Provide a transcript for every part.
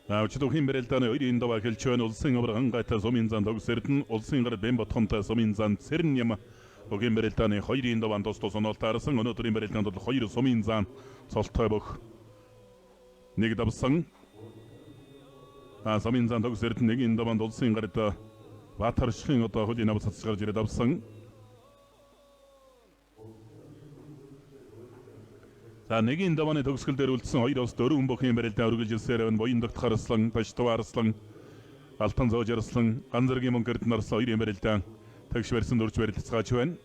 Аучдуу химбэрэлтаны хоёрын даваа хэлчвэн улсын авраган гайтай сумын зан тогсэрдэн улсын гард бэм ботхонтой сумын зан цэрэн юм химбэрэлтаны хоёрын даваан тус онолтаарсан өнөөдрийн бэрэлтанд бол хоёр сумын зан цолтой бөх нэг давсан сумын зан тогсэрдэн нэгэн даваанд улсын гард Баатаршихын одоо хөлийн навс цацгарж ирээд авсан. За нэгэн давааны төгсгөл дээр үлдсэн хоёр ус дөрвөн бүхэн барилдаа үргэлжилсээр байна. Боён догт харслан, Таштав арслан, Алтан зоож арслан, Ганзаргийн мөнгөрд нарслан хоёрын барилдаа төгш барьсан дурж барилцгааж байна.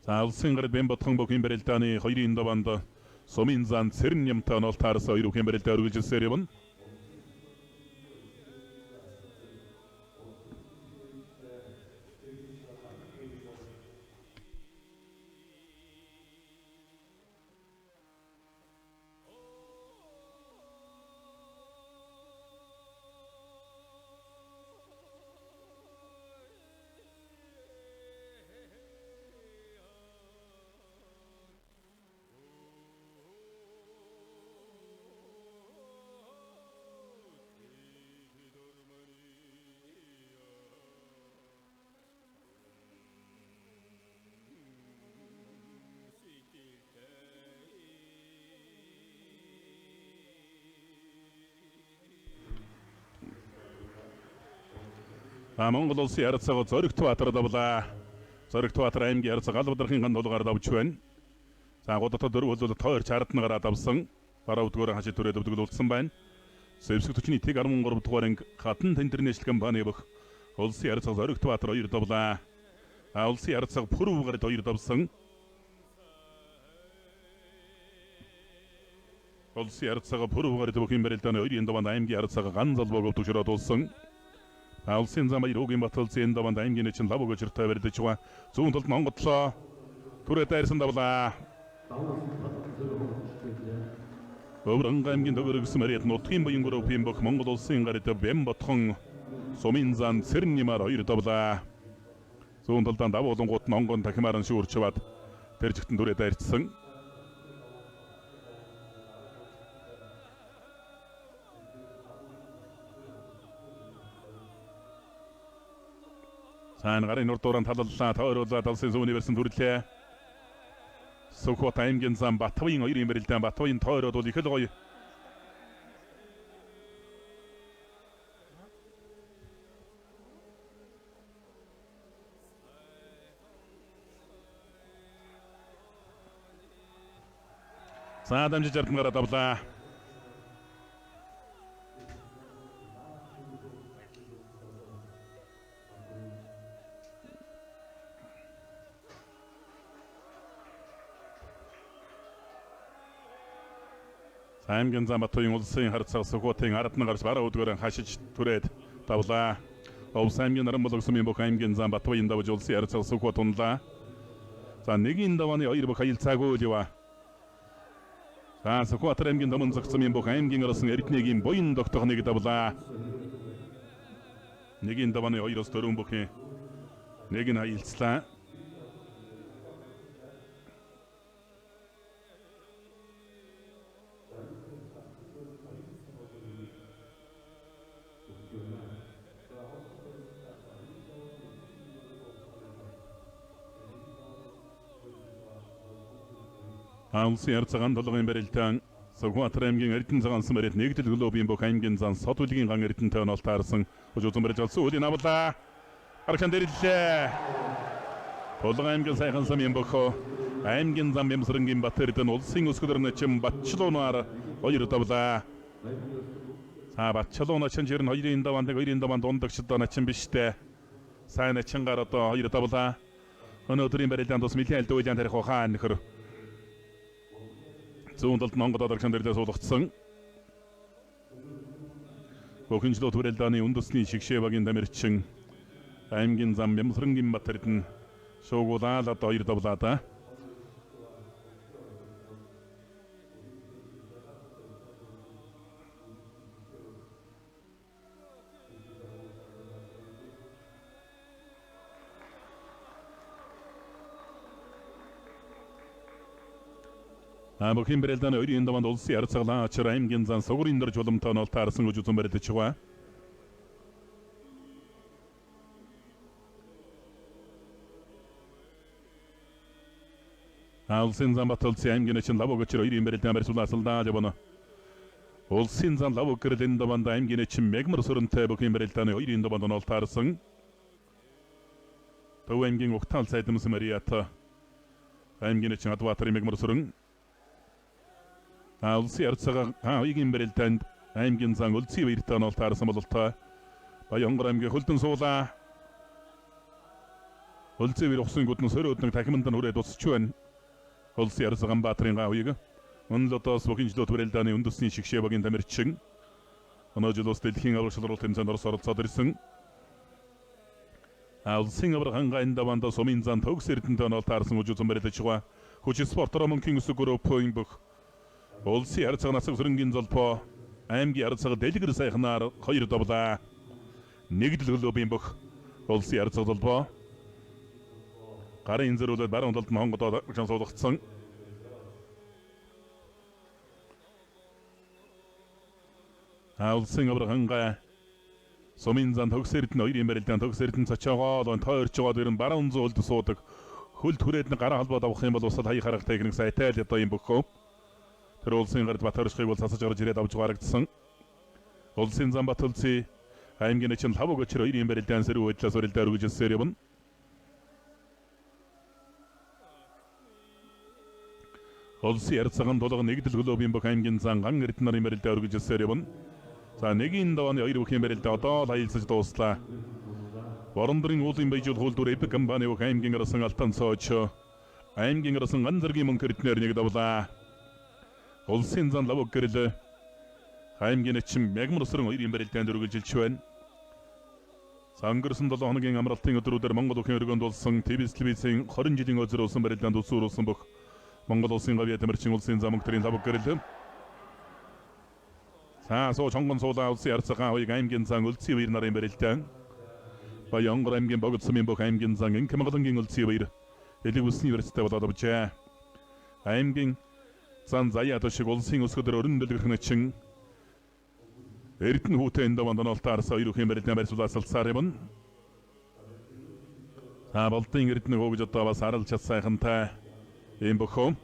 За улсын гард бэм ботхон бүхэн барилдааны хоёрын даваанд сумын зан цэрэн юмтай онолтаарсан хоёр бүхэн барилдаа үргэлжилсээр явна. Монгол улсын харьцааг Зоригт Баатарт авлаа. Зоригт Баатар аймгийн харьцааг Галбадрахын ганд дулгаар авч байна. За гудата дөрөв бол тойр чардна гараад авсан. Бараа өдгөөр хашид түрээд өвдөглүүлсэн байна. Сэвсэг төчний тэг 13 дугаар анги хатан интернэшнл компани бөх улсын харьцааг Зоригт Баатар 2 давлаа. Улсын харьцааг Пүрэв гарад 2 давсан. Улсын харьцааг Пүрэв гарад бүхэн барилдааны 2-ын даваанд аймгийн харьцааг Ганзалбог өвдөжрөөд улсан. Улсын зам баяргийн баталцын даваанд аймгийн чин лав өгөжөртэй барьдаж байгаа. Зүүн талд Монголлоо түрээ дайрсан давлаа. Өврөн аймгийн төгөрөгсөн мэрэд нутгийн баян группийн бөх Монгол улсын гард бэм ботхон сумын зан цэрэн нэмар 2 давлаа. Зүүн талд давуулангууд нь онгон дахимаар нь шүүрчваад тэр жигтэн түрээ дайрцсан. Сайн гарын урдууран талаллаа тойруулаад алсын зүүнний барьсан түрлээ. Сүхбат аймгийн зам Батбаян 2-ын барилдаан Батбаян тойроод бол их л гоё. За дамжиж ардн гараад авлаа. Аймгийн зам Батбаян улсын харьцааг Сүхбатын ардны гарч бараа өдгөөр хашиж түрээд давлаа. Овс аймгийн наран болог сумын бүх аймгийн зам Батбаян давж улсын харьцааг Сүхбат унлаа. За нэгэн давааны хоёр бүх хаялцаагүй л яваа. За Сүхбат аймгийн домон зах сумын бүх аймгийн арсан Эрдэнэгийн Боён догтох нэг давлаа. Нэгэн давааны хоёроос дөрвөн бүхэн нэг нь хаялцлаа. Улсын харьцааг толгойн барилдаан Сүхбат аймгийн Эрдэнэ цагаансан мэрэд нэгдэл глобийн бүх аймгийн зан сод үлгийн ган Эрдэнэтэй онолтаарсан хожуусан барьж олсон үлийн авлаа. Архан дэрлээ. Толгой аймгийн сайхан самын бүх аймгийн зам Бямсрангийн Батэрдэн улсын өсгөлөр начин Батчлуунаар 2 давлаа. За Батчлуун начин жирэн 2-ын даваанд 2-ын даваанд дундагчд начин биштэй. Сайн начингаар одоо 2 давлаа. Өнөөдрийн барилдаанд бас нэлийн альдуулан тарих ухаан нөхөр зүүн талд Монгол дарагчдын дэрлээ суулгацсан. Бохинжлоо түрэлдааны үндэсний шигшээ багийн дамирчин аймгийн зам Бямсрангийн Батэрдэн шуугуулаад 2 давлаа. Бохим Брэлдан өрийн даванд улсын арцаглаа ачаар аймгийн зан сугрын дор жуламтай нь таарсан гэж үзэн барьж байгаа. Улсын зан баталсан аймгийн чин лав өгчөр өрийн Брэлдан барьсуулаасалдаа явна. Улсын зан лав өгрэлэн даванд аймгийн чин мегмар сүрэнтэй Бохим Брэлдан өрийн даванд нь таарсан. Төв аймгийн угтаал сайдамс Мариата аймгийн чин адватарын мегмар сүрэн улсын арцагаа Бохим Брэлдан аймгийн зан үлций баяртай нь таарсан бололтой. Баянгар аймгийн хөлдөн суулаа. Үлций баяр усан гүдэн сөрөөднөг тахиманд нь хүрээд усч байна. Улсын арцагаа Баатарын гавыг өнлөдөөс Бохимжлот Брэлданы үндэсний шигшээ багийн тамирчин өнөөжлөөс дэлхийн аврагчлал тэмцээнд оролцоод ирсэн. Улсын аврагын даванда сумын зан төгс эрдэнтэй нь таарсан гэж үзэн барьж байгаа. Хүч спортоор мөнхийн өсөг группийн бүх улсын арцаг насаг сөрөнгийн золбоо аймгийн арцаг дэлгэр сайхнаар 2 довлаа. Нэгдэл клубын бүх улсын арцаг золбоо гарын зэрүүлээд баруун талд нь хонгодоо суулгацсан. Улсын аврагын сумын зан төгс эрдэнэ өрийн Брэлдан төгс эрдэнэ цочоогоо тойрч байгаа дэрэн баруун зөөлд суудаг. Хөл түрээд нь гараа холбоод авах юм бол усад хаяг харах техник сайтай л одоо юм бөхөө. Тэр улсын гард Батөршгийг бол сасаж гарч ирээд авч гарагдсан. Улсын зан баталци аймгийн чин лав өгчөр өрийн Брэлдан сэрүү хөдлөөс өрөлдөр үргэлжлсээр явна. Улсын арцаган дулга нэгдэл клубын бүх аймгийн зан ган эрдэнэ Брэлдан үргэлжлсээр явна. За нэгийн давааны 2 Бохим Брэлдан одоо аялцаж дууслаа. Ворондрын уулын баяжуул хуулдур эпик компани бүх аймгийн арсан алтан цооч аймгийн арсан ганцэргийн мөнгө эрдэнээр нэг давлаа. Улсын зан лав гэрэл аймгийн чин мягмар сүрэн 2 Брэлдан үргэлжилж байна. Сангэрсэн 7 хоногийн амралтын өдрүүдээр Монгол өхөн өргөнд болсон телевизийн 20 жилийн özөр улсын Брэлдан төсөөрүүлсэн бүх Монгол улсын гавьяа тамирчин улсын зам мөнгөтрийн лав гэрэл соо чонгон суулаа улсын арцагаа хоёрын аймгийн зан үлций баяр нарын Брэлдан Баянгар аймгийн богд сумын бүх аймгийн зан Инкэмгалангийн үлций баяр элэг усны университет болоод авчээ. Аймгийн зан заяа төшиг улсын өсгөдөр өрн дэлгэрхэн чин эрдэнэ хүүтэй энэ даванд нолтаарсаа 2 Бохим Брэлдан барьсуулаасалцаар юм. Болтын эрдэнэ хөө гэж одоо бас харалж чад сайхантай юм бөхөө.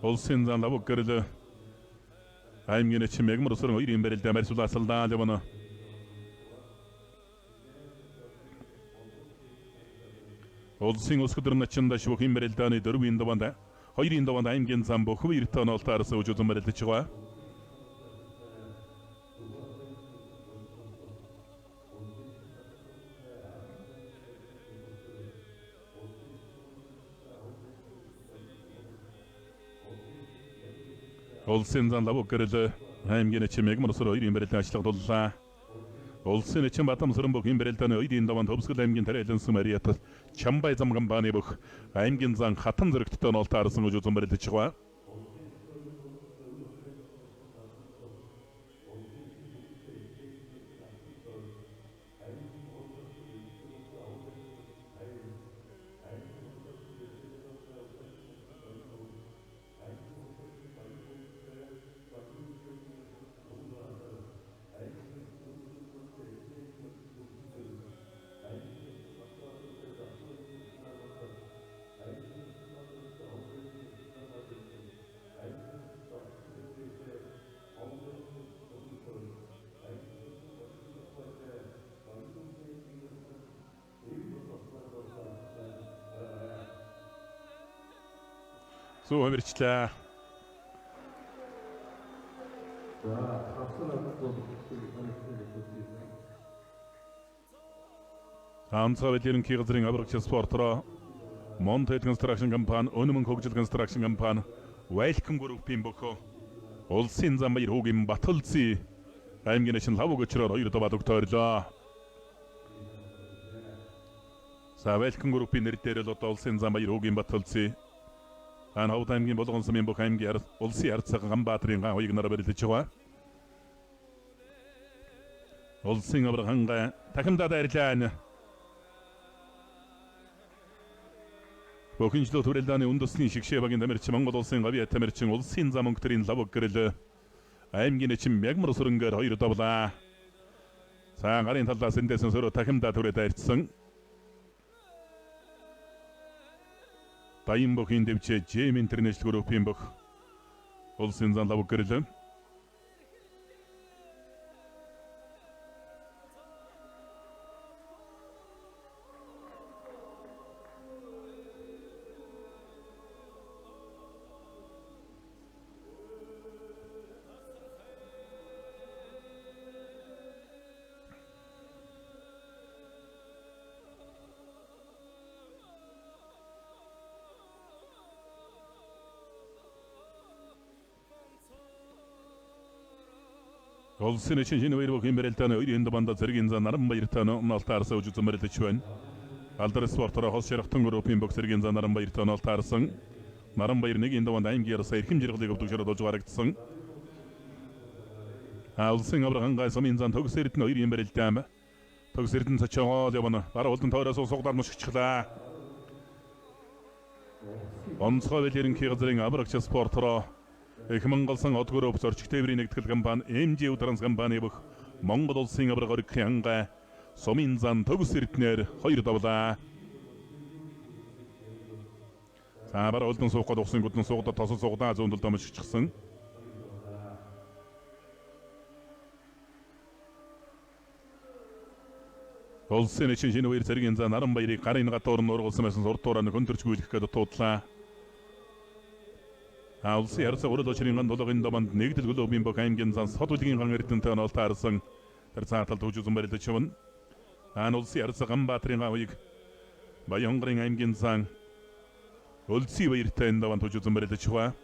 Улсын зан лав гэрэл аймгийн чин мягмар сүрэн 2 Брэлдан барьсуулаасалдаа явна. Улсын өсгөдөр начинда Бохим Брэлданы 4 даванд 2 даванд аймгийн зан бүх баяртай нь таарсан гэж үзэн барьж байгаа. Улсын зан лав гэрэл аймгийн чин мягмар сүрэн 2 Брэлдан ажиллагдууллаа. Улсын чин Батам сүрэн Бохим Брэлданы 2 даванд Төвсгөл аймгийн Тариаланс Мариат Чамбай зам компани бүх аймгийн зан хатан зэрэгттэй нь таарсан гэж үзэн барьж байгаа. Сүү хэмэрчлээ. Амцавэлэрэн кигзрын аврагч спортроо Монтед констракшн компани, Өнөмөн хөгжил констракшн компани, Welcome Group-ийн бөхөө улсын зам баяр хүүгийн Баталци аймгийн шин лав өгчрөөр 2 даваад өгтөөрлөө. За Welcome Group-ийн нэр дээр л одоо улсын зам баяр хүүгийн Баталци Ховд аймгийн Болгон сумын бүх аймгийн улсын ард цагаан Ганбаатарын гаан хоёрыг нараа барилдаж байгаа. Улсын авраган гаан дахимдаа дайрлаа. Бохинжлоо төрөлдааны үндэсний шигшээ багийн тамирчин Монгол улсын говья тамирчин улсын зам өнгөтрийн лавг гэрэл аймгийн эчин мягмар сүрэнгээр 2 давлаа. За гарын талаас эндээс сөрөө дахимдаа түрээд дайрцсан. Баян бохин дэвчээ Джейм Интернэшнл группийн бох улсын зам лавг гэрэл. Улсын эчин шинэ хоёр бүхэн барилдааны хоёр энд банда зэргийн зан Наранбаяр тааны налтаарсан үжигдэн барилдаж байна. Алдар спортоор хол ширхтэн группийн бог зэргийн зан Наранбаяр тааны налтаарсан. Наранбаяр нэг энд банда аймгийн ярсаа эрхэм жиргалыг өвдөгчөрөд олж гарагдсан. Улсын авраган гай сумын зан төгс эрдэнэ хоёр юм барилдаам. Төгс эрдэнэ цачаал явна. Бараа улдан тойроос сугдаар мушгичлаа. Онцгой велерингийн газрын аврагч спортоор их Монголсон одгөрөв зорчигт тээврийн нэгтгэл компани MG Транс компани бүх Монгол улсын авраг оргихийн ангай сумын зан төгс эрдэнээр 2 давлаа. За бараа улдан суугаад усан гүдэн суугаад тосол суугаад зөндөл домшигчсан. Улсын эчин шинэ хоёр зэргийн зан Наранбаярыг гарын гадуур нь ургуулсан байсан сурдуураа хөнтөрчгүүлэх гээд туудлаа. Улсын ярсаа урал очрын ган дулгын домонд нэгдэл глобийн бог аймгийн зан сод үлгийн ган эрдэнтэй онолтаарсан тэр цааталд хүчүүн барилдаж явна. Улсын ярсаа Ганбаатарын гаан хоёрыг Баянгарын аймгийн зан Өлсий баяртай энэ даван хүчүүн барилдаж байгаа.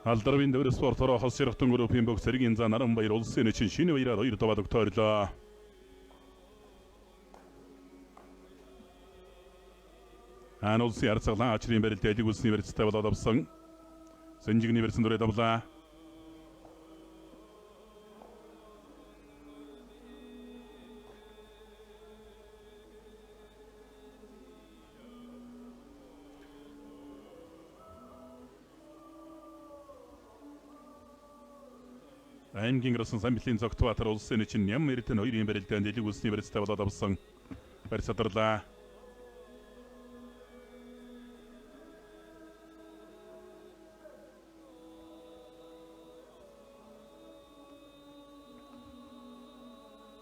Алдарвын дэвэр спортоор хол ширхтэн группийн бог зэргийн зан Наранбаяр улсын эчин шинэ баяраар 2 даваад өгтөөрлөө. Улсын арцаглан ачрын барилт эдэг улсын университет болоод авсан. Сэнжиг университет дүрээ давлаа. Аймгийн гэрсэн самбилын цогтбаатар улсын эчин ням эрдэнэ хоёр юм барилдаанд эдэг улсын университет болоод авсан. Барьцаатарлаа.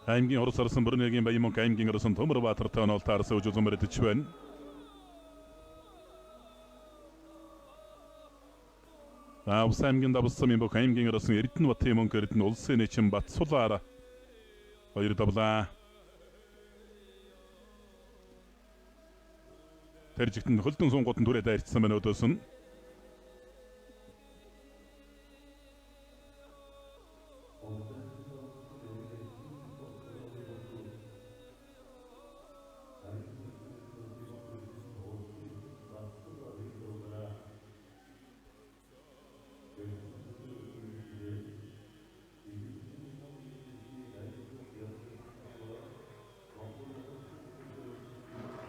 Аймгийн Орос арсан Бүрнэгийн Баянмөнх аймгийн арсан Төмөрбаатартай онолтаарсан үжүүзэн барилдаж байна. Улсын аймгийн давсан бох аймгийн арсан Эрдэнэбатын мөнх эрдэнэ улсын эчин Батсулаар 2 давлаа. Тэржигтэн хөлдөн сунгуудын түрээд айрцсан байна өдөөс нь.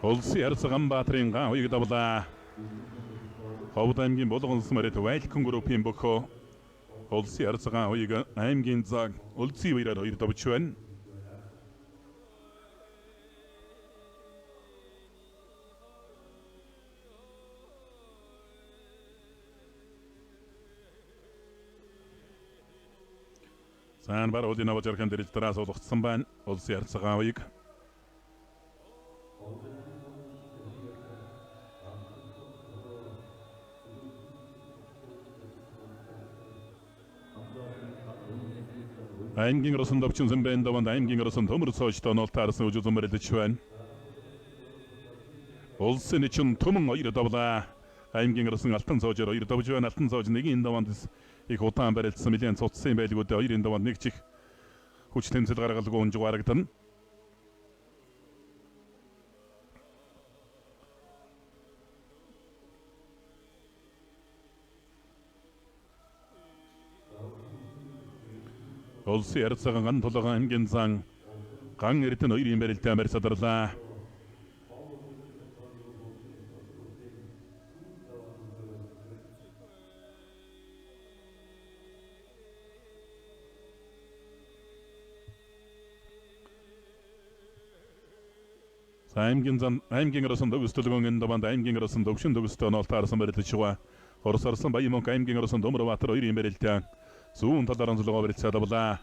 Улсын Ярцган Баатрын гаан хоёрыг давлаа. Ховд аймгийн Булган Смарт Вайлкон группийн бөхөө Улсын Ярцган хоёрыг аймгийн заг Улсын баяраар 2 давж байна. Сан бар удин авч ярхан дэрэл тараас олгоцсон байна. Улсын Ярцган хоёрыг аймгийн росон довчин сэмбэн даванд аймгийн росон төмөр цоож тоонол таарсан үжүү зумбарэлж байна. Улсын чин төмөн 2 давлаа. Аймгийн росон алтан цоожоор 2 давж байна. Алтан цоож 1 даванд их удаан барилдсан нэлээд цуцсан байлгүй дээ 2 даванд нэг чих хүч тэмцэл гаргалгүй унж гарагдан. Улсын Ярцган ган тулган аймгийн зан ган эрдэнэ 2 барилтаа барь садарлаа. аймгийн росон дөгстөлгөн энэ даванд аймгийн росон дөвшин дөгстөө нол таарсан барилж байгаа. Орос арсан Баямонк аймгийн росон Домрбаатар 2 барилтаа зүүн талаараа зөвлөгөө барилцаа давлаа.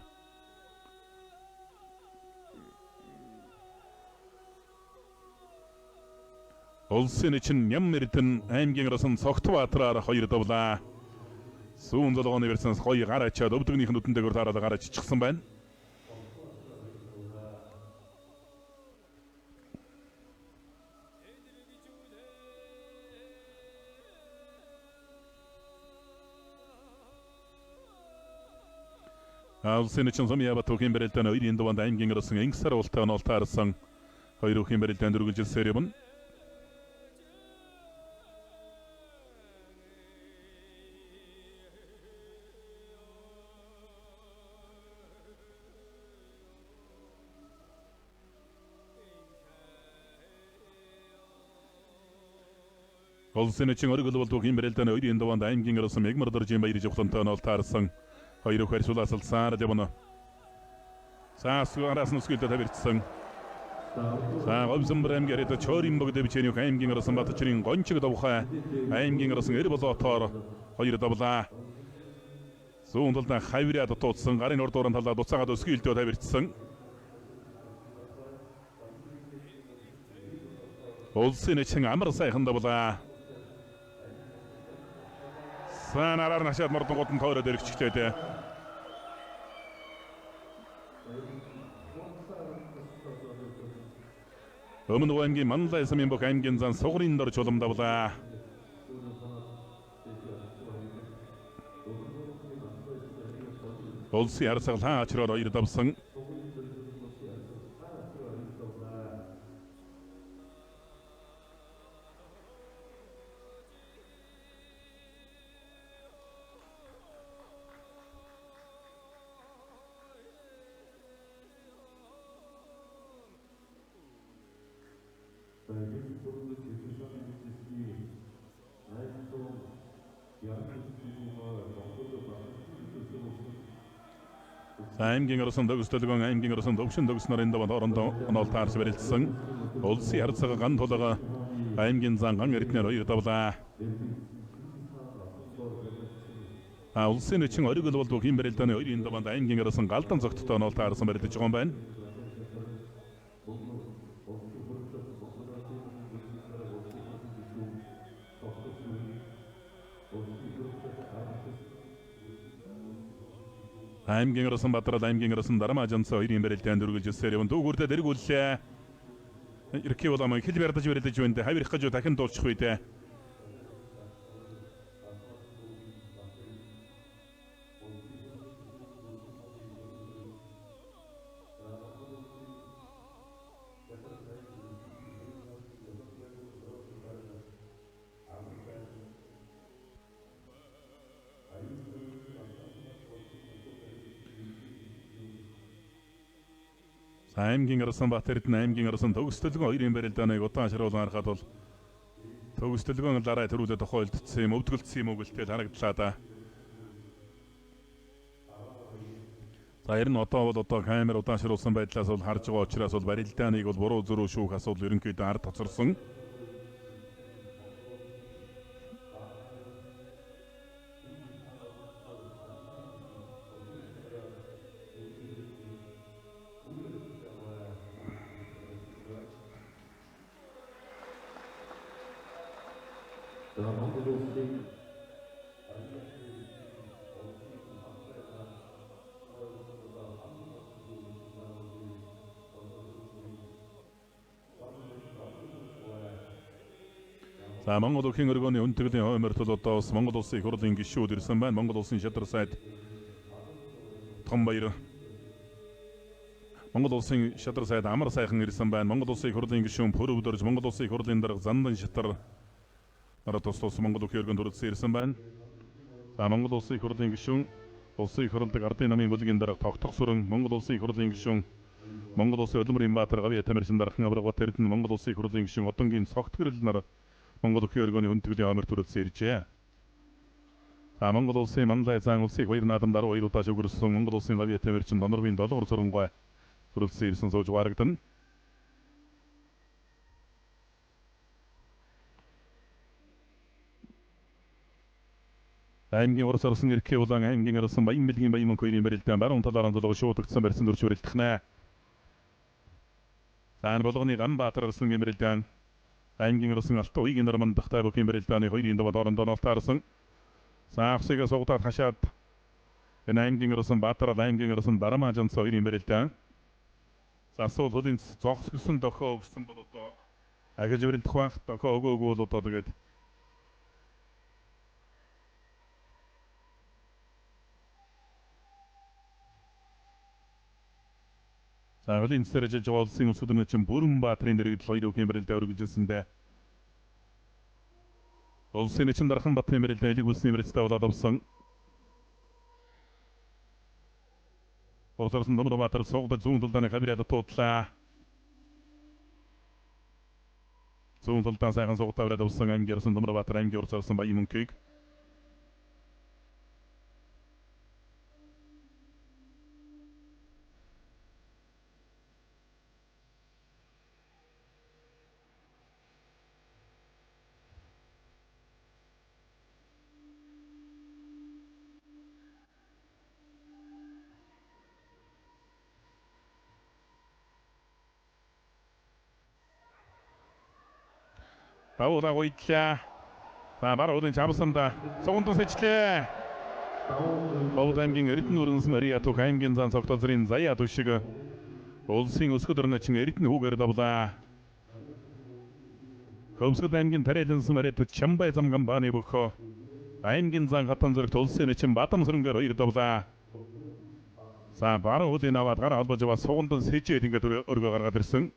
Улсын чин Ням эрдэнэ аймгийн росон Цогтбаатараар 2 давлаа. Зүүн зөвлөгөөний барьцаас гоё гар ачаад өвдөгнийх нь нүдэнтэйгээр таараад гар аччихсан байна. Улсын чин Сумьяабат түүхийн барилдааны 2 даванд аймгийн росон Ингсар уултай онол таарсан 2 хүүхийн барилдаанд үргэлжилсээр юм. Улсын чин өргөл бол түүхийн барилдааны 2 даванд аймгийн росон Мегмардоржийн баяр жавхлантай онол таарсан 2 хүүхээр сулаасалсаар явна. Саасгаараас нүсгэлдэ тавирцсан. Говьсомбор аймгийн хэд чорын богд бичээний аймгийн росон Батчрын гончиг давхай аймгийн росон эр болоотоор 2 давлаа. Зүүн талдаа хавираад дутуудсан гарын урд дууран талаа дуцаагаад өсгөлдөө тавирцсан. Улсын чин амар сайхан давлаа. Санараар нашаад мордонгууд нь тоороод өргөчлээ. Өмнө аймгийн Манлай самын бүх аймгийн зан сугрын дор чулам давлаа. Улсын Ярцган ачраар 2 давсан. Аймгийн росон дөгстөлгөн аймгийн росон дөвшин дөгс нарын даваад орондоо онол таарс барилдсан. Улсын Ярцган ган тулга аймгийн зан ган эрдэнээр 2 давлаа. Улсын чин өргөл бол түүхийн барилдааны 2 даванд аймгийн росон галдан зогттой онол таарсан барилдаж байгаа юм байна. аймгийн росон Батрал аймгийн росон Дарамажанц 2 барилдаанд үргэлжилсээр явна. Дүүгүрдэ дэргүүллээ. Ирки болоо хэл барьдаж барилдаж байна. Хавирах гэж дахин дуулчих үү дээ. аймгийн Арсланбаатар Эрдэнэ аймгийн Арслан төгсдөлгөн 2-ын барилдааныг удаан шаруулан харахад бол төгсдөлгөн ларай төрүүлээ тохиолдсон юм, өвдгөлдсөн юм уу гэлтэл харагдлаа да. За ер нь одоо камер удаан шаруулсан байдлаас бол харж байгаа учраас бол барилдааныг бол буруу зөрүү шүүх асуудал ерөнхийдөө ард тоцорсон. За Монгол Улсын өргөний үнэтгэлийн хойморт бол одоо бас Монгол Улсын их хурлын гишүүд ирсэн байна. Монгол Улсын шадар сайд Томбаяр, Монгол Улсын шадар сайд Амар сайхан ирсэн байна. Монгол Улсын их хурлын гишүүн Пүр Өвдөрж, Монгол Улсын их хурлын дарга Зандан Шатар народ тус Монгол Улсын өргөнд хүрэлцэн ирсэн байна. За Монгол Улсын их хурлын гишүүн Улсын их хурлын ардын намын бүлгийн дарга Тогтох Сүрэн, Монгол Улсын их хурлын гишүүн Монгол Улсын Улмрын Баатар Гавья Тамирчин дархан Аврагт Эрдэнэ, Монгол Улсын их хурлын гишүүн Одонгийн Цогтгөрөл нар Монгол Улсын өргөний үнэтгэлийн хойморт хүрэлцэн иржээ. За Монгол Улсын Манлай зан улсыг 2 наадам 12 удаа шүгэрсэн Монгол Улсын Гавья Тамирчин Донорвын долгор сурангаа хүрэлцэн ирсэн сууж харагдана. аймгийн Орос Арслан Эрхээ улаан аймгийн Арслан Баян Мэлгийн Баян Мөнхөөрийн барилдаан баруун талаараа зулгаж шуудагдсан барьсан дөрвч барилдахнаа. За энэ болгоны Ганбаатар Арслан барилдаан аймгийн Арслан Алтай уйгийн нормон дахтай бүхийн барилдааны 2-ын даваад орондоо нолтаарсан. За ахсыгаа сугатаад хашаад энэ аймгийн Арслан Баатар аймгийн Арслан Дарамаа жанц 2-ын барилдаан. За асуулын зогсгосон дохоо өгсөн бол одоо агаж барилдах байх дохоо өгөөгүй бол одоо тэгээд за хөлийн цэцэрэж жуулсан улсуудын чинь Бүрэн Баатрын дэргэд 2 бүхийн барилдаа өргөжсөндөө улсын чинь Дархан Батны барилдаа элэг үлсний барилдаа болоод авсан. Ороссын Номер Баатар согд зүүн талдааны хавираад туудлаа. Зүүн талдаа сайхан согдоо аваад авсан аймгийн Номер Баатар аймгийн Ороссын Баян Мөнхийг Баура гойдлаа. За баруудын чамсанда согондон сэжлээ. Бауд аймгийн Эрдэнэ өргөнс Мария Тух аймгийн зан цогтозрын Заяа түшиг улсын өсгөд орночин Эрдэнэ хүүгээр давлаа. Хөмсгөд аймгийн Тарэлэнс Марит Чамбай зам гамбаны бөхөө аймгийн зан хатан зэрэгт улсын нэчин Бадам сөрөнгөөр 2 давлаа. За баруудын аваад гараа албаж аваад согондон сэжээд ингээд өргөө гаргаад ирсэн.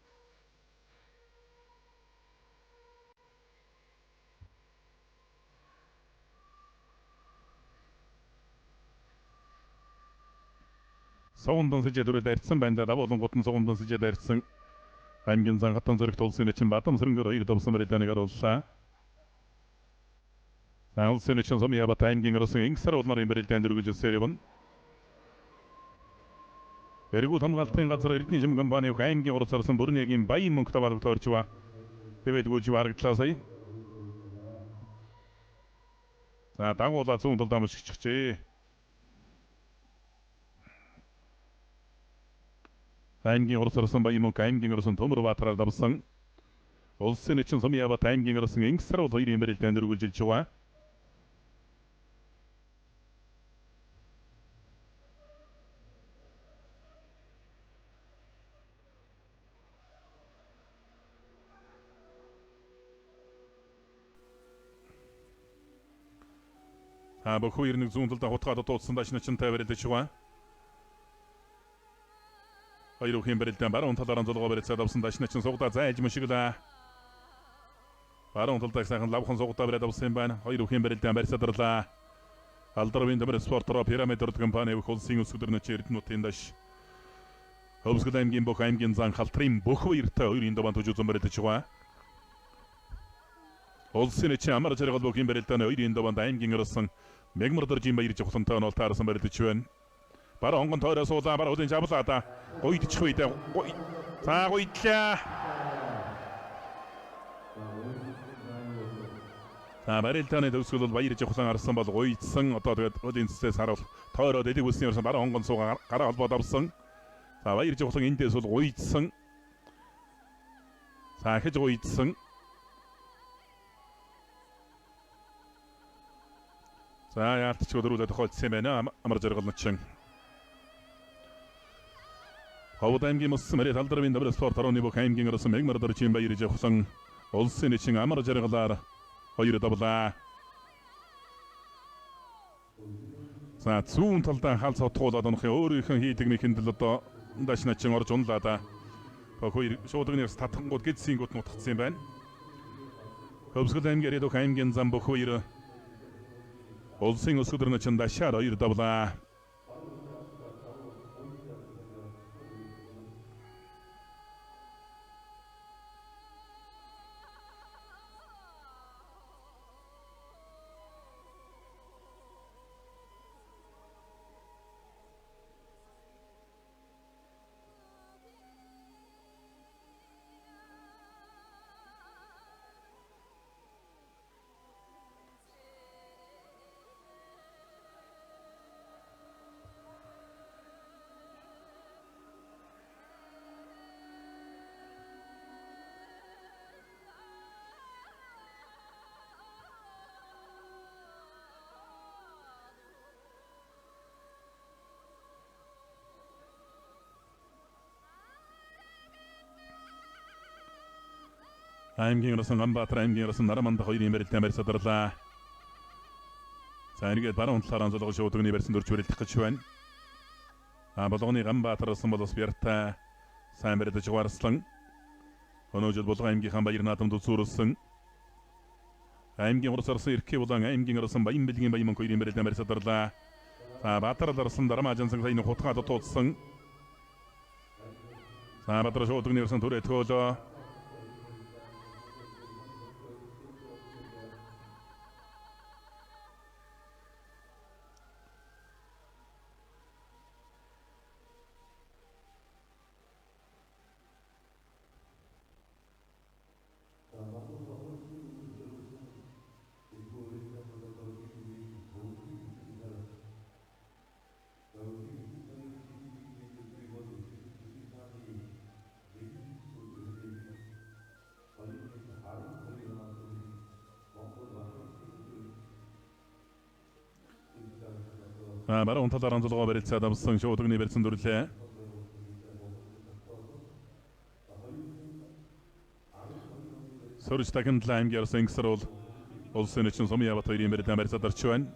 Согондон сэжээд өрөөд арьдсан байна. Давуулан гутан согондон сэжээд арьдсан аймгийн зан хатан зэрэгт улсын нэчин Бадам сөрөнгөөр 2 давсан барилдааныг харууллаа. За улсын нэчин Сумьябат аймгийн Оросын Ингсар улмарын барилдаанд өргөжсөөр явна. Эргүүл хамгаалтын газар Эрдэнэ жим компани аймгийн Орос Арслан Бүрнэгийн Баян Мөнх тавaalт орчва. Тэвэдгүүж харагдлаа сая. За дагуулаа зүүн талдаа мөсгчихжээ. аймгийн Орос Арслан Баян Мөнх аймгийн Оросын Төмөр Баатараар давсан. Улсын нэчин Сумьябат аймгийн Оросын Ингсар ул 2-ын барилдаанд өргөжж байгаа. Бөхөө ирнэг зүүн талдаа хутгаад дуудсан дашны чинтай барилдаж байгаа. 2 бүхийн барилдаан баруун талаараа зулгоо барилцаад авсан дашны чин сугдаа зайж мөшиглээ. Баруун талдаа сайхан лавхан сугдаа бариад авсан юм байна. 2 бүхийн барилдаан барьсадарлаа. Алдарвын Төмөр спорт руу пирамид компани улсын өсгөдөрнөч Эрдэнэтийн даш Хөвсгөл аймгийн бүх аймгийн зан халтрын бүх баяртай 2-ын даван тужуу зумбарэлдэж байгаа. Улсын эцэг амар жаргал бүхийн барилдааны 2-ын даванд аймгийн ирсэн мегмордоржийн баяр жухлантай нь таарсан барилдаж байна. Бараа хонгон тойроос уулаа бараа хөлн жавлаа да. Гойдчих үедээ за гойдлаа. За барилдааны төгсгөл бол баяр жухлан арсан бол гойдсан. Одоо тэгээд хөлн цэцээс харуул тойроод эдэг үсний өрсөн бараа хонгон суугаа гараа холбоод авсан. За баяр жухлан эндээс бол гойдсан. За хэж гойдсан. За яалтч өдрүүлээд тохиолдсон юм байна. Амар жаргал начин. Ховд аймгийн мөссөн мөрөд алдрын дэвэр спорт орооны бүх аймгийн арсан мегмордоржийн баяр жухлан улсын эцэг амар жаргалаар 2 давлаа. За зүүн талдаа хаалц хотгуулаад онох өөрийнхөө хийдэг нэхэнд л одоо даш начин орж унлаа да. Хоёр шуудагнаас татхангууд гэдсийн гут нутгцсан юм байна. Хөвсгөл аймгийн редок аймгийн зам бүх хоёр улсын өсгөр начин дашаар 2 давлаа. Аймгийн ирсэн Ганбаатар аймгийн ирсэн Нараманда 2-ын барилдаан барьсадарлаа. За энэгээд баруун талаараа золгоо шуудагны барьсан дөрж барилдах гэж байна. Болгоны Ганбаатар ирсэн бол бас бяртай сайн барилдаж гуарслан. Өнөөдөр Болгон аймгийнхаа баяр наадамд үзүүлсэн. Аймгийн урс арсан Иркэ болон аймгийн ирсэн Баян бэлгийн Баян 2-ын барилдаан барьсадарлаа. За Баатар арсан Дарамажансан сайн хутгаад туудсан. За Баатар шуудагны ирсэн түрээ төөлөө. Баруун талаараа золгоо барилцаад авсан шуудагны барьсан дүрлээ. Сөрж тагнал аймгийн арсан Ингсрол улсын эцэг Сумьяват 2-ын барилдаан барьсаад орч байна.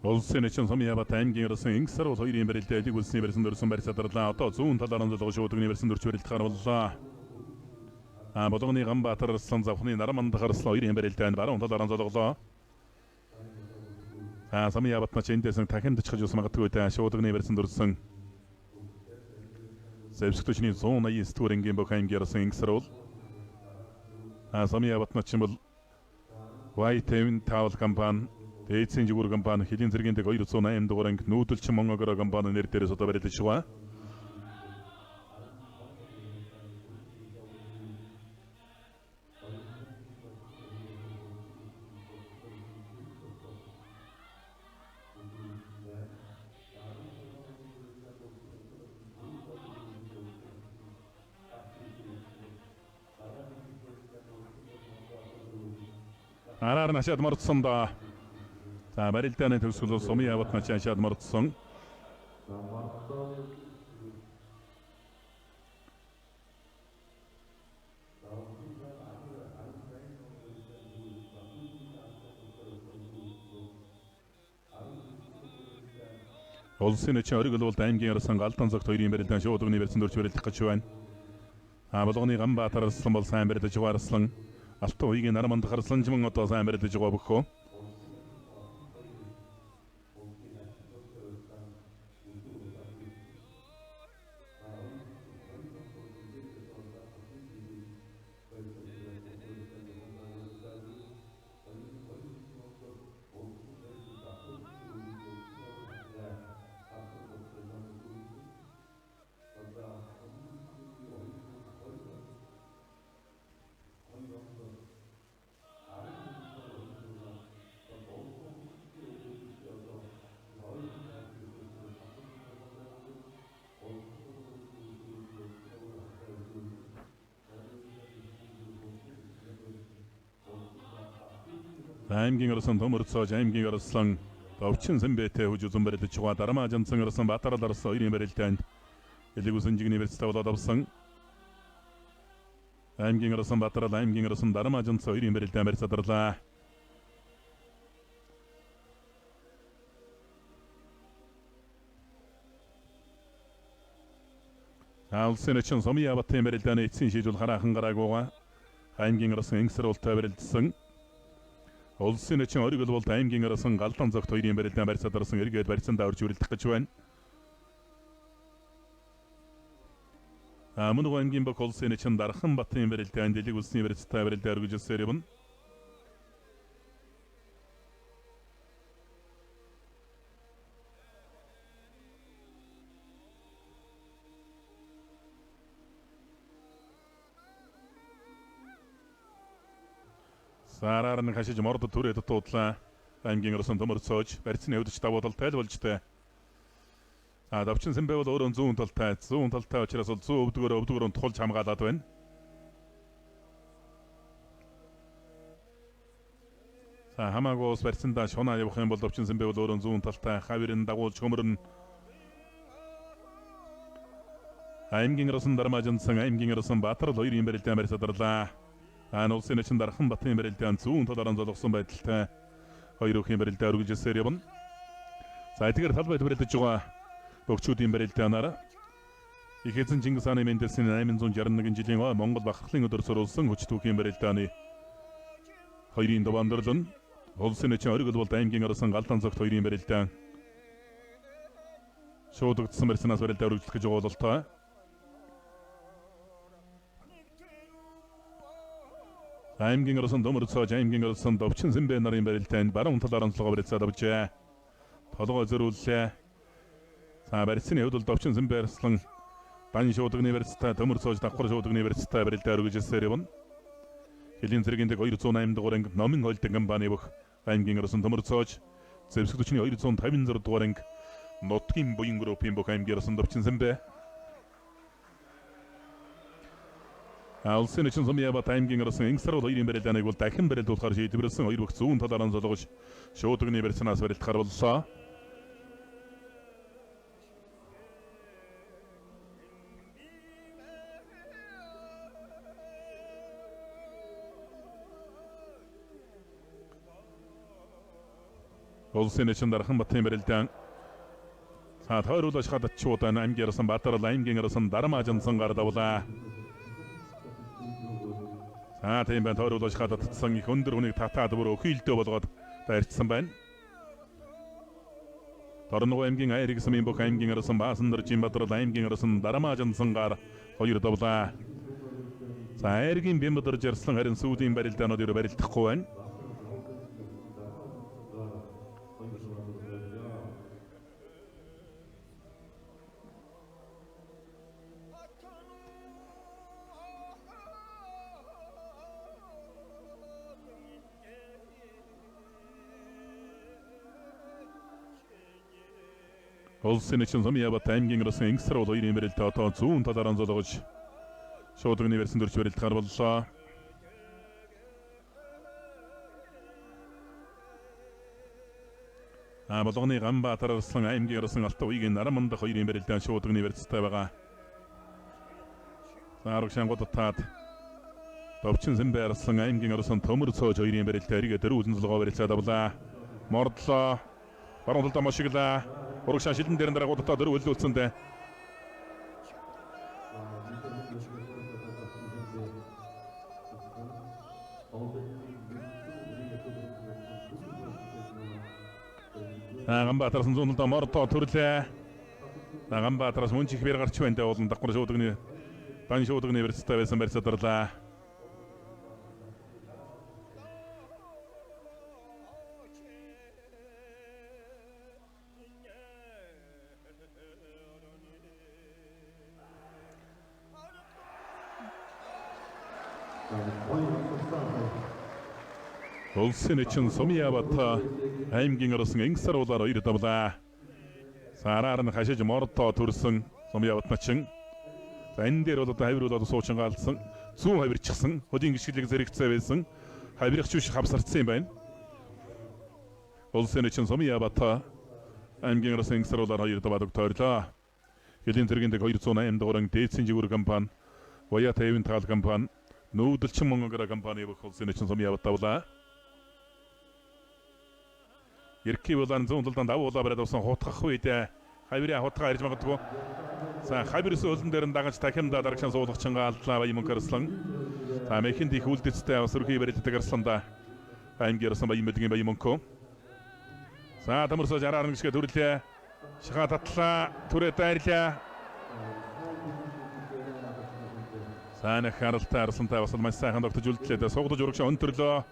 Улсын эцэг Сумьяват аймгийн арсан Ингсрол 2-ын барилдаан эдэг үлсний барьсан дөрсөн барьсадарлаа. Одоо зүүн талаараа золгоо шуудагны барьсан дөрч барилдахаар боллоо. Болгоны Ганбаатар арсан завхны Нараманда гарсан 2-ын барилдаанд баруун талаараа золголоо. Сумьяват нач эндээс дахин дичгэж ус магадгүй даа шуудагны барьсан дөрсөн. Сэвсгтөчний 189 төрөнгийн бүх аймгийн арсан Ингсрол. Сумьяват нач бол White Heaven Towel компани Эцсийн жигүүр компани хэдийн зэргийн дэг 208 дугаар анги нүүдэлчин Монгогоро компани нэр дээрээс одоо барилдаж байгаа. Араар нашаад мордсон да. За барилдааны төгсгөл Сумьяват нач ашаад мордсон. Улсын эчийн ориг болвол аймгийн арсан галдан зогт хоёрын барилдаан шууд өгний барьсан дөрж барилдах гэж байна. Болгоны Ганбаатар арслан бол сайн барилдаж байгаа арслан Алтан уйгийн Нараманд харслан жимэн одоо сайн барилдаж байгаа бөхөө. Аймгийн арсан төмөрцөөж аймгийн арслан Довчин Сэмбэтэй хүж үзэн барилдаж байгаа Дарма Жанцсан арсан Батарал арсан хоёрын барилдаанд Элэгүсэн жигний барьцтай болоод авсан. Аймгийн арсан Батарал аймгийн арсан Дарма Жанцсан хоёрын барилдаанд барьцаадарлаа. Улсын эчин Сомья Батын барилдааны эцсийн шийдвэл хараахан гараагүйгаа аймгийн арсан Энгсэр ултай барилдсан. Улсын эчин ориг бол аймгийн арсан галдан зогт хоёрын барилдаан барьцаадарсан эргээд барьцаандаа орж үрэлдэх гэж байна. Мөн аймгийн бок улсын эчин Дархан Батын барилдаан дэлэг улсны барьцаатай барилдаа өргөжсөөр явна. Сараар нь хашиж морд түрээд дуудлаа. Аймгийн арсан төмөрцөөж барьцны өвдөж давуудал тайлбарлжтэй. Довчин Сэмбэ бол өөрөө зүүн талтай учраас бол зүүн өвдгөөрөө тулж хамгаалаад байна. Хамаагүй ус барьцандаа шунаа явах юм бол Довчин Сэмбэ бол өөрөө зүүн талтай хавирын дагуулж хөмөрн. Аймгийн арсан Дарма Жанцсан аймгийн арсан Батарал хоёрын барилдаан барьцаадарлаа. Улсын эчин Дархан Батын барилдаан зүүн талаараа золгосон байдалтай хоёр өхийн барилдаа өргөжсөөр явна. Тэгэхээр талбайд барилдаж байгаа бөгчүүдийн барилдаанаар их эзэн Чингис хааны Мендelsийн 861 жилийн Монгол бахархлын өдөр сурулсан хүч түүхийн барилдааны хоёрын довоондөрлөн улсын эчин ориг бол аймгийн арсан галдан зогт хоёрын барилдаан шуудагдсан барьцаанаас барилдаа өргөжлөх гэж байгаа бололтой. Аймгийн арсан төмөрцөөж аймгийн арсан Довчин Сэмбэ нарын барилдаанд баруун талаар онцлогоо барьцаад авчээ. Толгой зөрүүллээ. Барьцны хувьд Довчин Сэмбэ арслан бан шуудагны барьцтай төмөрцөөж давхар шуудагны барьцтай барилдаа өргөжсөөр явна. Хэлийн зэрэгэнд 208 дугаар анги номын хойлдог компани бөх аймгийн арсан төмөрцөөж зэвсэгчний 256 дугаар анги нутгийн буян группийн бөх аймгийн арсан Довчин Сэмбэ. Улсын эчин Сомья Бат аймгийн арсан Энгсэр хоёрын барилдааныг бол дахин барилдуулахар шийдвэрлсэн хоёр бүх зүүн талаараа золгож шууд өгний барьцаанаас барилдахаар боллоо. Улсын эчин Дархан Батын барилдаан тойруулж хадчуудан аймгийн арсан Батарал аймгийн арсан Дарма Жанцсан гардавлаа. Тийм байна. Тойруулж хадцсан их өндөр хүнийг татаад бүр өхөөлдөө болгоод дайрцсан байна. Торноо аймгийн Айрыг сумын бөх аймгийн арсан Баасан Жимбадрал аймгийн арсан Дарма Жанцсангаар хоёр довлаа. Айргийн Бямбадар жарслан харин сүүлийн барилдаанууд юу барилдахгүй байна. Улсын эчин Сомья Бат аймгийн арсан Энгсэр хоёрын барилдаа одоо зүүн талаараа золгож шууд өгний барьсан дөрж барилдахаар боллоо. Болгоны Ганбаатар арслан аймгийн арсан Алтан уйгийн Нараманд хоёрын барилдаан шууд өгний барьцтай байгаа. Аргашангууд таад Довчин Сэмбэ арслан аймгийн арсан Төмөрцөөж хоёрын барилдаа эргээд дөрвөн золгоо барилцаад авлаа. Мордлоо баруун талд машиглаа. Урагшаа шилэн дээр дараагуудаа дөрөв өлдүүлсэндээ. Ганбаатараас зүүнэлдээ мордо төрлөө. Ганбаатараас мөн чих бэр гарч байна даа болон давхар шуудагны бан шуудагны верстэй байсан барьцаадарлаа. Улсын эчин Сумьявата аймгийн орсон Энгсаруулаар 2 давлаа. Сараар нь хашиж мордо төрсөн Сумьяват начин. За энэ дээр бол одоо хавируулаад суучин гаалсан. Зүүн хавирчихсан. Хөдийн гიშгэлэг зэрэгцээ байсан. Хавирах шүүш хавсарцсан юм байна. Улсын эчин Сумьявата аймгийн орсон Энгсаруулаар 2 даваад тоорлоо. Хэлийн зэрэгэндээ 208 дууран дээдсийн жигүүр компани, Ваята эвэн таал компани, нүүдэлчин Монгол компани бүх улсын эчин Сумьявата давлаа. Еркий болон зүүн талд давуулаа бариад усан хутгах үед хавираа хутгаа ирж магадгүй. За хавирс өлөн дээр нь дагаж дахин дарагшаа суулгах чингаа алдлаа Баян Арслан. За мэхэнд их үлдэцтэй өсөрхий барилдаг Арсланда аймгийн Арслан Баян Мөнхөө. За тамарсаж араар нэгшгэ төрлөө. Шиха татлаа түрээ дайрлаа. За нахаралтай Арслантай бас маш сайхан тогтож үлдлээ. Сугдаж урагшаа өнтөрлөө.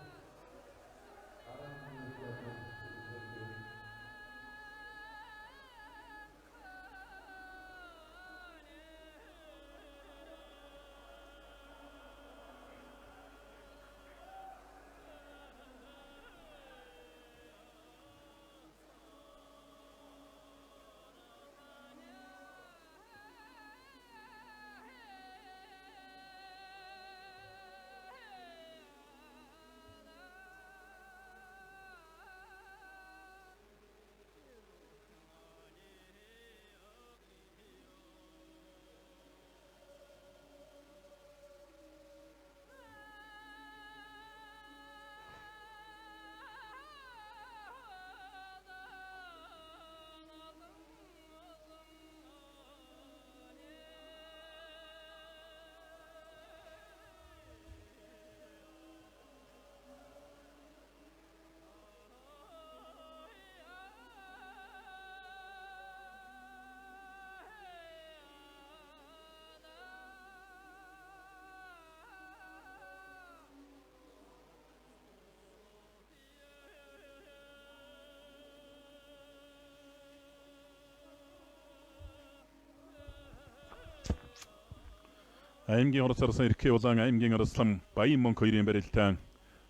аймгийн орсарсан Еркий болон аймгийн Арслан Баян Мөнхөөгийн барилдаан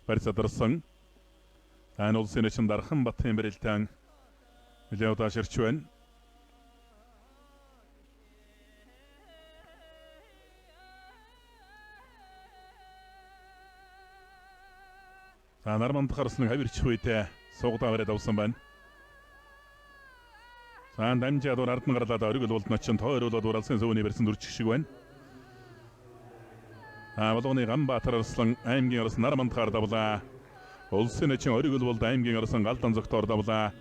барьцаадарсан. Энэ улсын эчин Дархан Батын барилдаан нэлээд удаа ширч байна. За Нарманд харсан хавирч үедээ суугдаа бариад авсан байна. За дамжаад ард нь гарлаад оргил болдно ч тойруулаад уралсын сөвний барьсан дүрчих шиг байна. Болгоны Ганбаатар Арслан аймгийн Арслан Нарманд хаар давлаа. Улсын эчин оргил болд аймгийн Арслан Галдан зогтоор давлаа.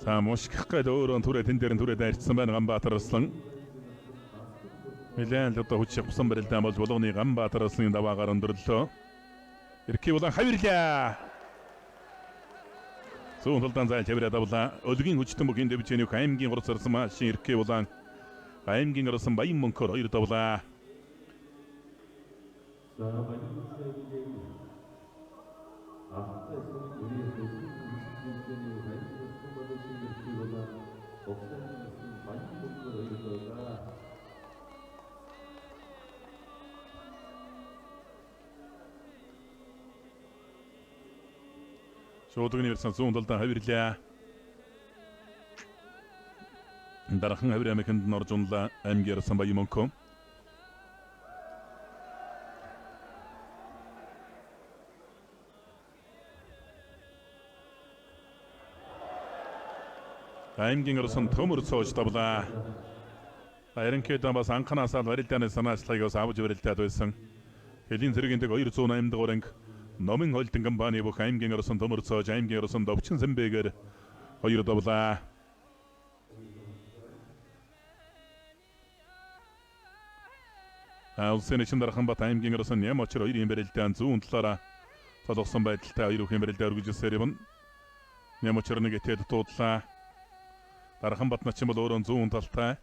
За мушгих гээд өөрөө түрээ тэн дээр нь түрээ дайрцсан байна Ганбаатар Арслан. Нэлээд л одоо хүч явсан барилдаан болж Болгоны Ганбаатар Арсланы даваагаар өндөрлөө. Еркий болон хавирлаа. Зүүн талдан зайлж хавираа давлаа. Өлгийн хүчтэн бүгийн дэвжээний аймгийн урс арсан машин Еркий болон аймгийн Арслан Баян Мөнхөөр 2 давлаа. Шуудагны версэн зүүн талдан хавирлаа. Дархан хавир амихэнд нь орж унлаа аймгийн Арслан Баян Мөнхөө. аймгийн Арслан төмөр цоож давлаа. Ерөнхийдөө бас анханасаа барилдааны санаачлагыг бас авч барилдаад байсан. Хэлийн зэрэгэндээ 208 дугаар анги Номын холдон компани бүх аймгийн оросон төмөрцөөж аймгийн оросон довчин Сэмбэгээр 2 довлаа. Улсын эчин Дарханбат аймгийн оросон Нямочор 2-ийн барилдаан зүүн талаараа толгосон байдалтай 2 үхийн барилдаа үргэлжилсээр юм. Нямочор нэг этэд дуудлаа. Дарханбат начин бол өөрөө зүүн талтай.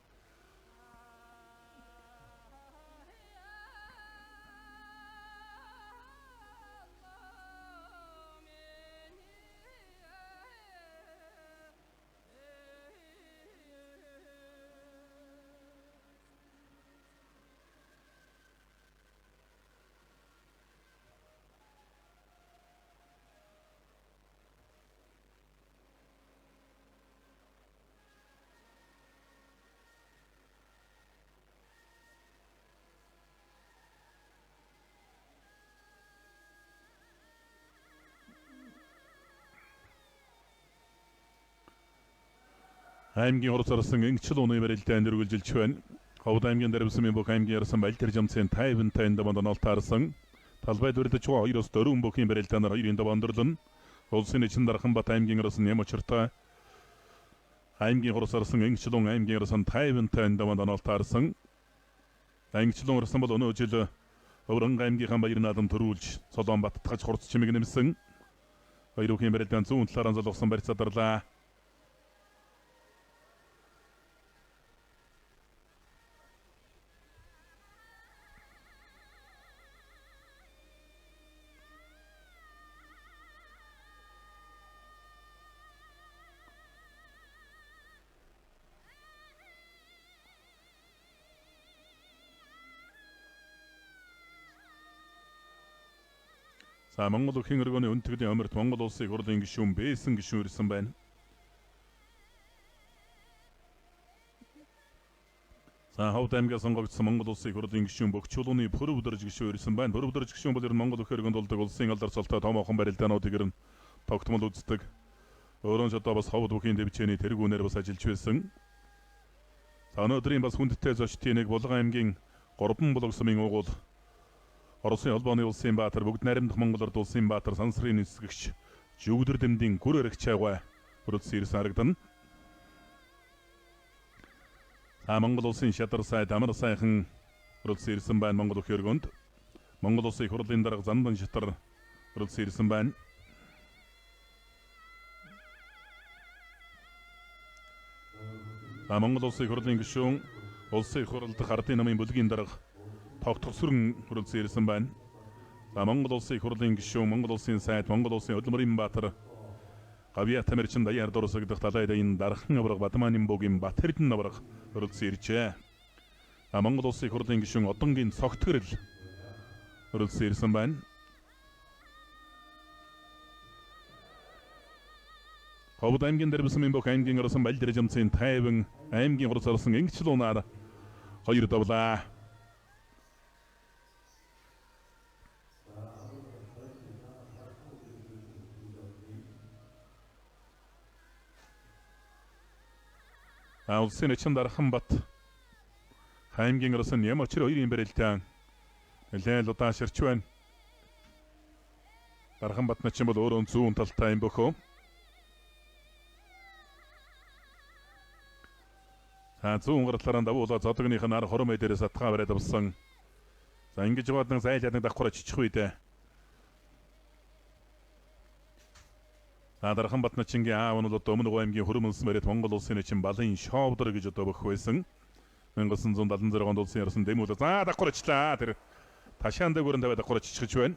Аймгийн орцорсон ингэчл оны барилдаанд үргэлжилж байна. Ховд аймгийн дэрвсмийн бүх аймгийн ярьсан балдэр жамцын 50-нд даванд таарсан. Талбай дүрдэж 2-4 бүхийн барилдаанаар 2-ын давандрлан. Улсын эчин Дарханбат аймгийн орсон Нямочортой аймгийн орцорсон ингэчл аймгийн ярьсан 50-нд даванд таарсан. Аймгийн орсон бол өнөө жил Өврөн аймгийнхаа баяр наадам төрүүлж Солоонбат татгаж хурц чимэг нэмсэн. 2 бүхийн барилдаан зүүн талаараа золгосон барьцаадарлаа. За Монгол Өхийн өргөний өнтгөлийн өмөрт Монгол улсын хурлын гишүүн Бээсэн гишүүн ирсэн байна. За Ховд аймгаас сонгогдсон Монгол улсын хурлын гишүүн Бөгчүүлүүний Пүрэв Дөрж гишүүн ирсэн байна. Пүрэв Дөрж гишүүн бол ер нь Монгол Өхийн өргөнд болдог улсын алдар цолтой томоохон барилдаануудыг ер нь тогтмол үздэг. Өөрөө ч одоо бас Ховд бүхийн дэвчээний тэргүүнээр бас ажиллаж байсан. За өнөөдрийн бас хүндтэй зочдын нэг Булган аймгийн 3 булаг сумын уугуул Оросын холбооны улсын баатар бүгд найрамдах Монгол Орд улсын баатар сансрын нисгэгч Жүгдэр дэмдийн гүр эрх чайгаа хүрэлцэн ирсэн харагдана. Монгол улсын шадар сайд амар сайхан хүрэлцэн ирсэн байна Монгол Өхийн өргөнд. Монгол улсын хурлын дарга Зандан шатар хүрэлцэн ирсэн байна. Монгол улсын хурлын гишүүн улсын хурал дахь ардын намын бүлгийн дарга Тогтгосүрэн хүрэлцэн ирсэн байна. Монгол улсын хурлын гишүүн Монгол улсын сайд Монгол улсын Улмарын баатар Гавья Тамирчин даяар дурсагдах талай дайн Дархан авраг Бадманин богийн Батэрдэн авраг хүрэлцэн иржээ. Монгол улсын хурлын гишүүн Одонгийн Цогтгөрөл хүрэлцэн ирсэн байна. Ховд аймгийн дэрвсмийн бүх аймгийн оросон балдэр жамцын 50 аймгийн хурц оросон ингэчл унаар 2 довлаа. Улсын эчин Дарханбат аймгийн оросон Нямочор 2-ийн барилдаан нэлээд удааширч байна. Дарханбат начин бол өөрөө зүүн талтай юм бөхөө. Зүүн гартлаараа давуулаа зодогных нь ар хормой дээрээс атгаа бариад авсан. За ингэж яваад нэг зайлаад нэг давхраа чичих үедээ. Дарханбат начингийн аав нь бол одоо өмнө аймгийн Хөрмөнс мэрэт Монгол улсын эчин Балын Шовдор гэж одоо бөх байсан. 1976 онд улсын ярьсан дэмүүлээ. За давхраачлаа. Тэр ташаан дээгүүрэн тавиад давхраа чичгэж байна.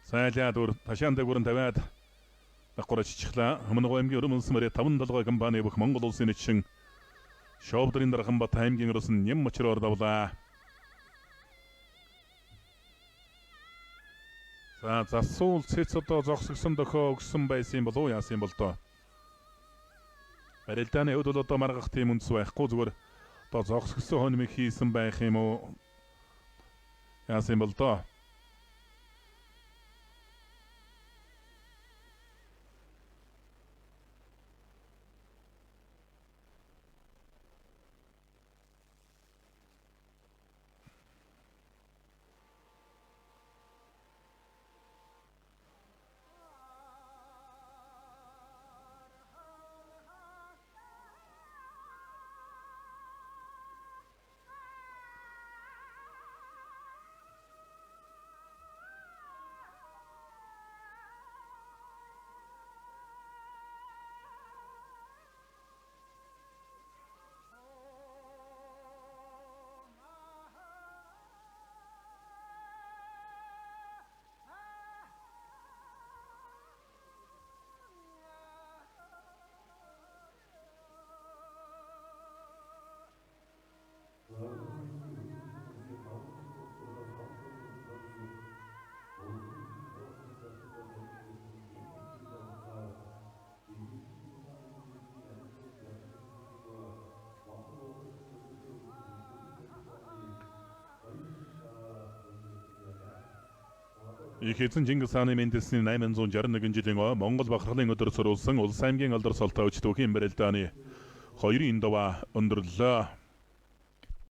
Сайлаа дүр ташаан дээгүүрэн тавиад давхраа чичглаа. Өмнө аймгийн Хөрмөнс мэрэт 5 толгой компани бөх Монгол улсын эчин Шовдрын Дарханбат аймгийн оросон Нямочроор давлаа. За засуул цэц одоо зогсгсон дохоо өгсөн байсан болов уу яасан бол доо. Барилдааны хувьд бол одоо маргах тийм үндэс байхгүй зүгээр одоо зогсгсон хоньмыг хийсэн байх юм уу яасан бол доо. Их эзэн Чингис хааны Менделсийн 861 жилийн Монгол бахархлын өдөр зориулсан улс аймгийн алдар салтаа өчтөхийн барилдааны 2-ын даваа өндөрлөө.